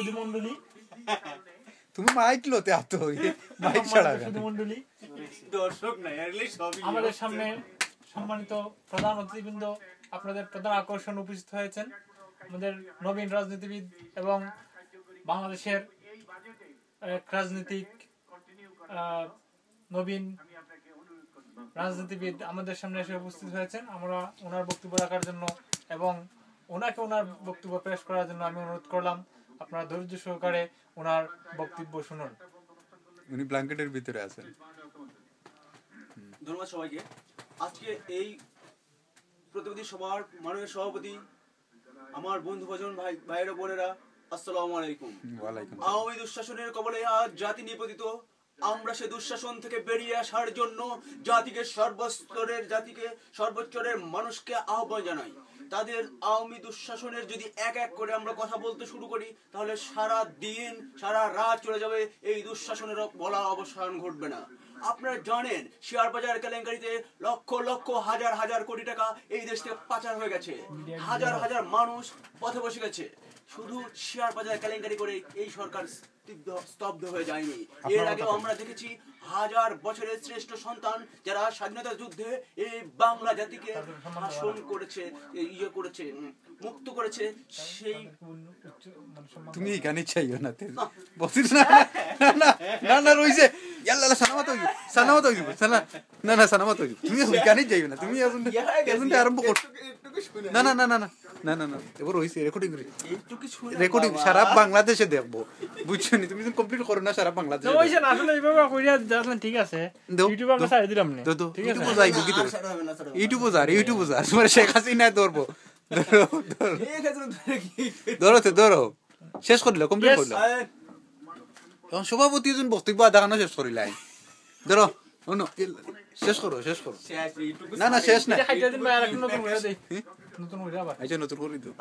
সুধী মণ্ডলী, তুমি মাইক লোতে আতো মাইক ছাড়া সুধী মণ্ডলী, দর্শক নাই সবই আমাদের সামনে সম্মানিত প্রধান অতিথিবৃন্দ, আপনাদের প্রধান আকর্ষণ উপস্থিত হয়েছেন আমাদের নবীন রাজনীতিবিদ এবং বাংলাদেশের রাজনীতিক নবীন রাজনীতিবিদ আমাদের সামনে এসে উপস্থিত হয়েছেন। আমরা ওনার বক্তব্য রাখার জন্য এবং ওনাকে ওনার বক্তব্য পেশ করার জন্য আমি অনুরোধ করলাম আপনারা ধৈর্য সহকারে ওনার বক্তব্য শুনুন। উনি ব্ল্যাঙ্কেটের ভিতরে আছেন। ধন্যবাদ সবাইকে। আজকে এই প্রতিনিধি সভার মাননীয় সভাপতি, আমার বন্ধু ভজন ভাইয়েরা বোনেরা, আসসালামু আলাইকুম। আওয়ামী দুঃশাসনের কবলে আজ জাতি নিপতিত। আমরা সে দুঃশাসন থেকে বেরিয়ে আসার জন্য জাতিকে সর্বোচ্চরের মানুষকে আহ্বান জানাই। তাদের আওয়ামী দুঃশাসনের যদি এক এক করে আমরা কথা বলতে শুরু করি তাহলে সারা দিন সারা রাত চলে যাবে, এই দুঃশাসনের বলা অবসান ঘটবে না। আপনারা জানেন শেয়ার বাজার কেলেঙ্কারিতে লক্ষ লক্ষ হাজার হাজার কোটি টাকা এই দেশ থেকে পাচার হয়ে গেছে, হাজার হাজার মানুষ পথে বসে গেছে। শুধু শেয়ার বাজার কেলেঙ্কারি করে এই সরকার স্তব্ধ হয়ে যায়নি। এর আগেও আমরা দেখেছি হাজার বছরের শ্রেষ্ঠ সন্তান যারা স্বাধীনতা যুদ্ধে এই বাংলা জাতিকে শাসন করেছে, মুক্ত করেছে, সেই তুমি এখানে চাইও না বসিস না না না রইছে ইয়াল্লা সানামাত হইব সানামাত হইব সানা না না সানামাত হইব তুমি এখানে যাইও না, তুমি এখন আরম্ভ কর না না না না না না না না এবার রইছে রেকর্ডিং সারা বাংলাদেশে দেখবো, বুঝছো নি? তুমি কমপ্লিট করো না সারা বাংলাদেশে হইছে না আসলে এইভাবে কইরা যাচ্ছেন, ঠিক আছে ইউটিউবে আমরা ছাড়ে দিলাম না, ঠিক আছে ইউটিউবে যাইবো কি তো ইউটিউবে যা তোমার শেখ হাসিনা ধরবো, ধরো শেষ করিল, কমপ্লিট করিল। এখন সভাপতি একজন বক্তব্য দেখানো শেষ করিলাই, ধরো শেষ করো না না শেষ না নতুন করে দেই, নতুন করে আবার নতুন করে দিও।